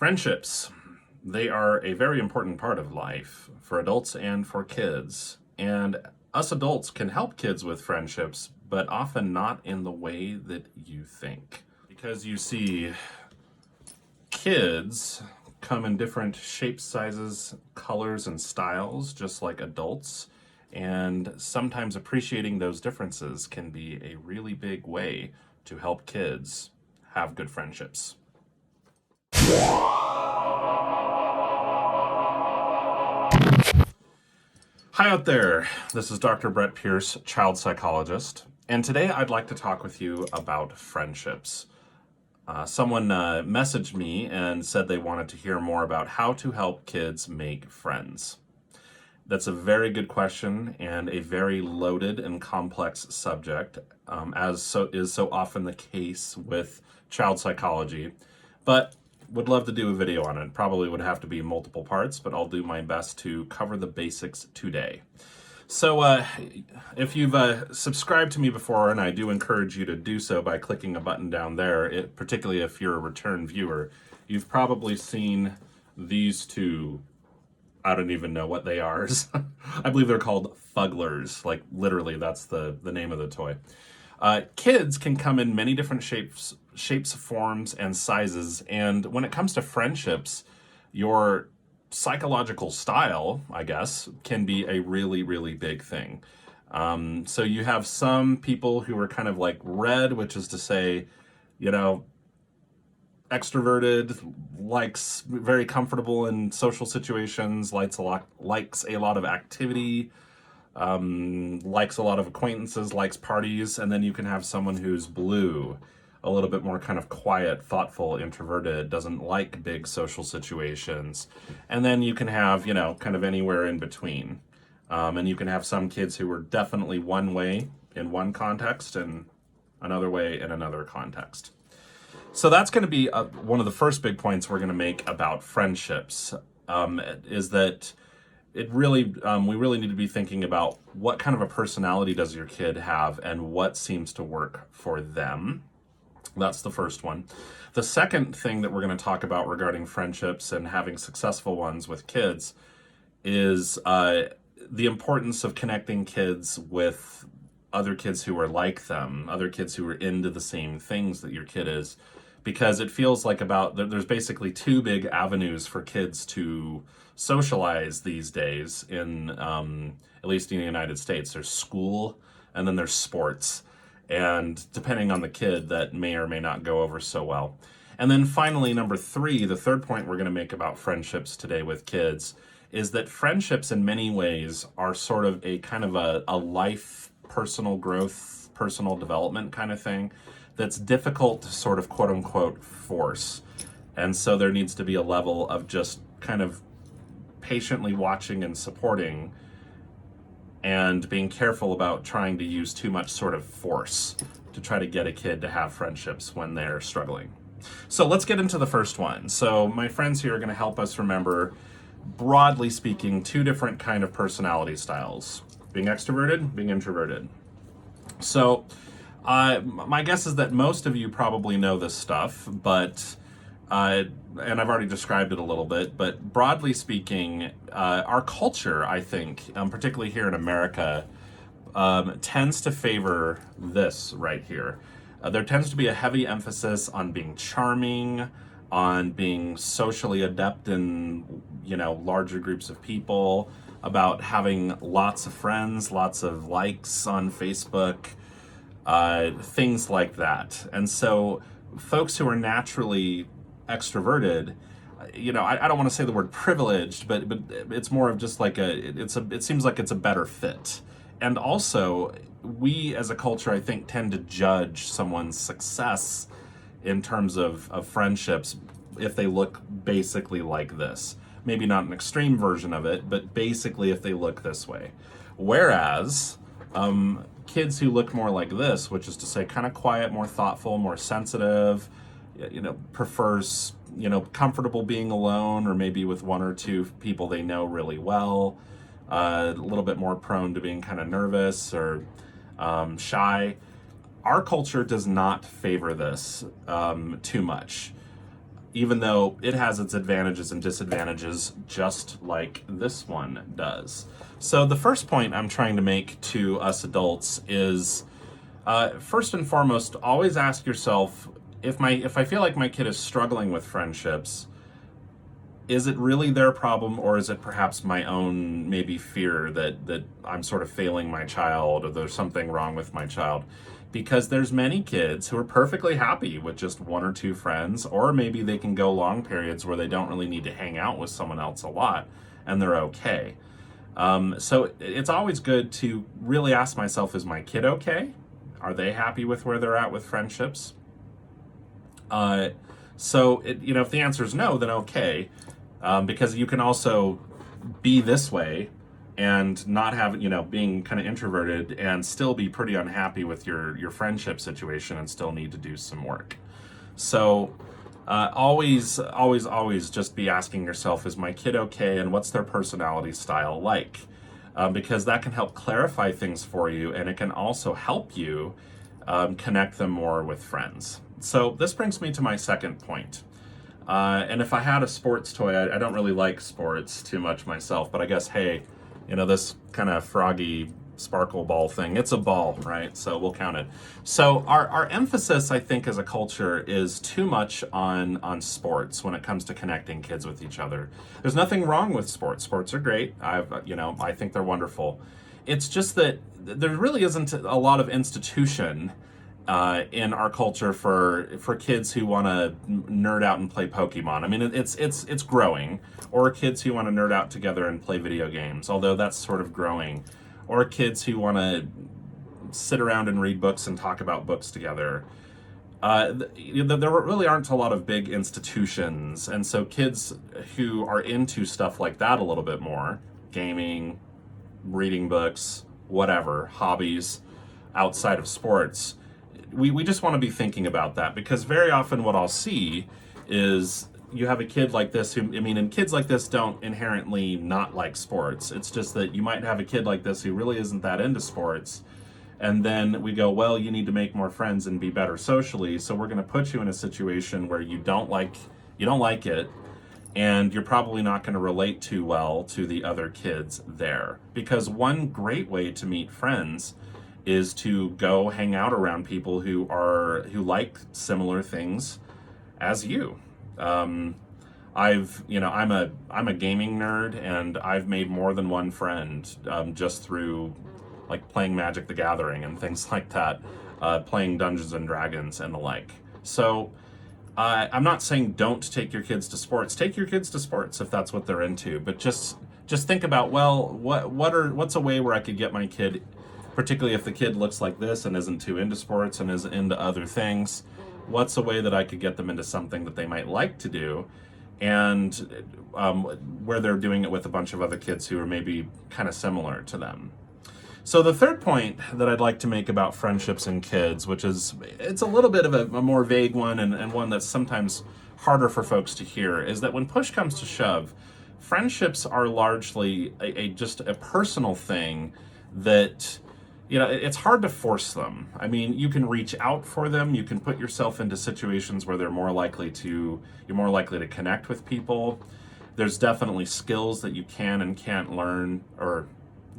Friendships, they are a very important part of life for adults and for kids. And us adults can help kids with friendships, but often not in the way that you think. Because you see, kids come in different shapes, sizes, colors, and styles, just like adults. And sometimes appreciating those differences can be a really big way to help kids have good friendships. Hi out there, this is Dr. Brett Pearce, child psychologist, and today I'd like to talk with you about friendships. Someone messaged me and said they wanted to hear more about how to help kids make friends. That's a very good question and a very loaded and complex subject, as is so often the case with child psychology, but would love to do a video on it. Probably would have to be multiple parts, but I'll do my best to cover the basics today. So if you've subscribed to me before, and I do encourage you to do so by clicking a button down there, particularly if you're a return viewer, you've probably seen these two. I don't even know what they are. I believe they're called fugglers. Like literally, that's the name of the toy. Kids can come in many different shapes, forms, and sizes. And when it comes to friendships, your psychological style, I guess, can be a really, really big thing. So you have some people who are kind of like red, which is to say, extroverted, likes very comfortable in social situations, likes a lot of activity, likes a lot of acquaintances, likes parties. And then you can have someone who's blue, a little bit more kind of quiet, thoughtful, introverted, doesn't like big social situations. And then you can have, kind of anywhere in between. And you can have some kids who are definitely one way in one context and another way in another context. So that's going to be one of the first big points we're going to make about friendships, is that we really need to be thinking about what kind of a personality does your kid have and what seems to work for them. That's the first one. The second thing that we're going to talk about regarding friendships and having successful ones with kids is the importance of connecting kids with other kids who are like them, other kids who are into the same things that your kid is, because it feels like there's basically two big avenues for kids to socialize these days in, at least in the United States. There's school and then there's sports. And depending on the kid, that may or may not go over so well. And then finally, number three, the third point we're going to make about friendships today with kids is that friendships in many ways are sort of a kind of a life, personal growth, personal development kind of thing that's difficult to sort of quote unquote force. And so there needs to be a level of just kind of patiently watching and supporting and being careful about trying to use too much sort of force to try to get a kid to have friendships when they're struggling. So let's get into the first one. So my friends here are going to help us remember, broadly speaking, two different kind of personality styles: being extroverted, being introverted. So my guess is that most of you probably know this stuff, but and I've already described it a little bit, but broadly speaking, our culture, I think, particularly here in America, tends to favor this right here. There tends to be a heavy emphasis on being charming, on being socially adept in, larger groups of people, about having lots of friends, lots of likes on Facebook, things like that. And so folks who are naturally extroverted, I don't want to say the word privileged, but it's more of just like it seems like it's a better fit. And also, we as a culture, I think, tend to judge someone's success in terms of friendships if they look basically like this. Maybe not an extreme version of it, but basically if they look this way. Whereas kids who look more like this, which is to say kind of quiet, more thoughtful, more sensitive, prefers, comfortable being alone or maybe with one or two people they know really well, a little bit more prone to being kind of nervous or shy. Our culture does not favor this too much. even though it has its advantages and disadvantages, just like this one does. So the first point I'm trying to make to us adults is, first and foremost, always ask yourself, if I feel like my kid is struggling with friendships, is it really their problem, or is it perhaps my own maybe fear that I'm sort of failing my child, or there's something wrong with my child? Because there's many kids who are perfectly happy with just one or two friends, or maybe they can go long periods where they don't really need to hang out with someone else a lot, and they're okay. So it's always good to really ask myself, is my kid okay? Are they happy with where they're at with friendships? If the answer is no, then okay. Because you can also be this way and not have, being kind of introverted and still be pretty unhappy with your friendship situation and still need to do some work. So always just be asking yourself, is my kid okay, and what's their personality style like? Because that can help clarify things for you, and it can also help you connect them more with friends. So this brings me to my second point. And if I had a sports toy, I don't really like sports too much myself, but I guess, hey, this kind of froggy sparkle ball thing, it's a ball, right? So we'll count it. So our emphasis, I think, as a culture is too much on sports when it comes to connecting kids with each other. There's nothing wrong with sports. Sports are great. I think they're wonderful. It's just that there really isn't a lot of institution in our culture for kids who want to nerd out and play Pokemon. I mean, it's growing. Or kids who want to nerd out together and play video games, although that's sort of growing. Or kids who want to sit around and read books and talk about books together. There really aren't a lot of big institutions, and so kids who are into stuff like that a little bit more, gaming, reading books, whatever, hobbies outside of sports, we just want to be thinking about that, because very often what I'll see is you have a kid like this and kids like this don't inherently not like sports. It's just that you might have a kid like this who really isn't that into sports, and then we go, well, you need to make more friends and be better socially, so we're going to put you in a situation where you don't like it, and you're probably not going to relate too well to the other kids there. Because one great way to meet friends is to go hang out around people who like similar things as you. I'm a gaming nerd, and I've made more than one friend just through like playing Magic the Gathering and things like that, playing Dungeons and Dragons and the like. So I'm not saying don't take your kids to sports. Take your kids to sports if that's what they're into, but just think about, well, what's a way where I could get my kid, particularly if the kid looks like this and isn't too into sports and is into other things, what's a way that I could get them into something that they might like to do, and where they're doing it with a bunch of other kids who are maybe kind of similar to them. So the third point that I'd like to make about friendships and kids, it's a little bit of a more vague one, and one that's sometimes harder for folks to hear, is that when push comes to shove, friendships are largely just a personal thing that, it's hard to force them. I mean, you can reach out for them. You can put yourself into situations where you're more likely to connect with people. There's definitely skills that you can and can't learn, or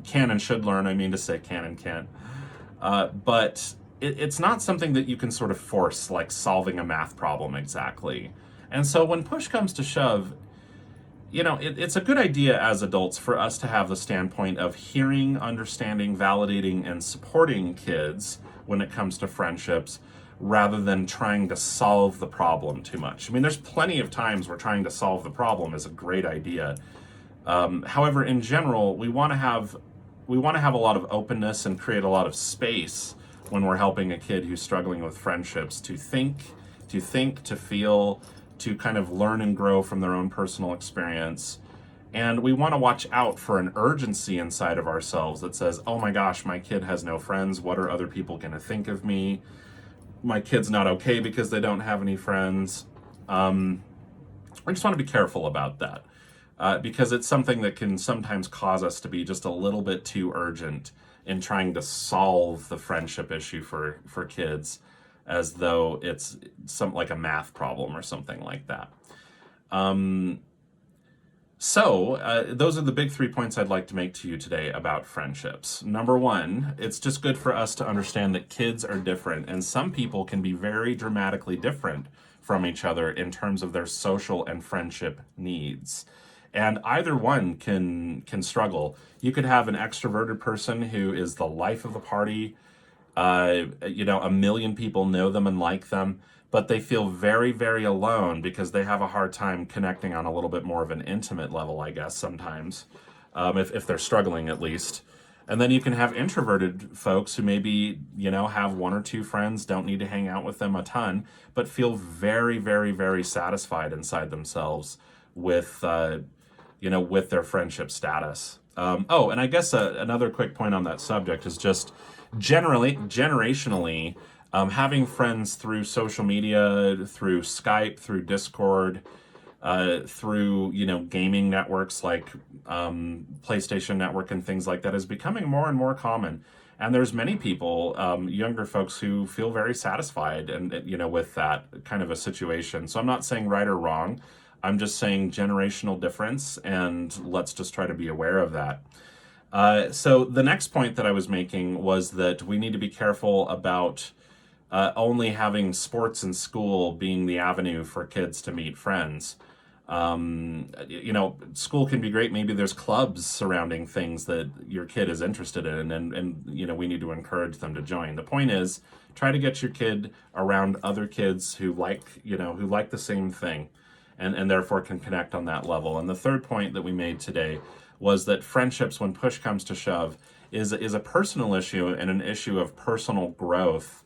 can and should learn. I mean to say can and can't. But it's not something that you can sort of force, like solving a math problem exactly. And so when push comes to shove, it's a good idea as adults for us to have the standpoint of hearing, understanding, validating, and supporting kids when it comes to friendships, rather than trying to solve the problem too much. I mean, there's plenty of times where trying to solve the problem is a great idea. However, in general, we want to have a lot of openness and create a lot of space when we're helping a kid who's struggling with friendships to think, to feel, to kind of learn and grow from their own personal experience. And we want to watch out for an urgency inside of ourselves that says, oh my gosh, my kid has no friends. What are other people going to think of me? My kid's not okay because they don't have any friends. I just want to be careful about that. Because it's something that can sometimes cause us to be just a little bit too urgent in trying to solve the friendship issue for kids, as though it's like a math problem or something like that. Those are the big 3 points I'd like to make to you today about friendships. Number one, it's just good for us to understand that kids are different, and some people can be very dramatically different from each other in terms of their social and friendship needs. And either one can struggle. You could have an extroverted person who is the life of the party. A million people know them and like them, but they feel very, very alone because they have a hard time connecting on a little bit more of an intimate level, I guess, sometimes, if they're struggling at least. And then you can have introverted folks who maybe, have one or two friends, don't need to hang out with them a ton, but feel very, very, very satisfied inside themselves with, with their friendship status. And I guess another quick point on that subject is just generationally, having friends through social media, through Skype, through Discord, through gaming networks like PlayStation Network and things like that is becoming more and more common. And there's many people, younger folks, who feel very satisfied and with that kind of a situation. So I'm not saying right or wrong. I'm just saying generational difference, and let's just try to be aware of that. So the next point that I was making was that we need to be careful about only having sports in school being the avenue for kids to meet friends. School can be great. Maybe there's clubs surrounding things that your kid is interested in, and we need to encourage them to join. The point is, try to get your kid around other kids who like the same thing, and therefore can connect on that level. And the third point that we made today was that friendships, when push comes to shove, is a personal issue and an issue of personal growth,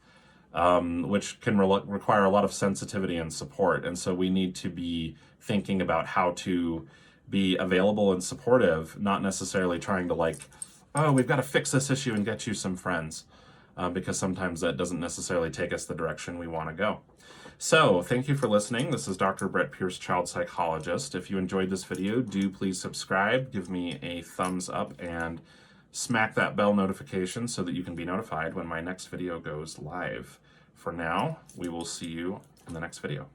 which can require a lot of sensitivity and support. And so we need to be thinking about how to be available and supportive, not necessarily trying to we've got to fix this issue and get you some friends, because sometimes that doesn't necessarily take us the direction we want to go. So, thank you for listening. This is Dr. Brett Pearce, child psychologist. If you enjoyed this video, do please subscribe, give me a thumbs up, and smack that bell notification so that you can be notified when my next video goes live. For now, we will see you in the next video.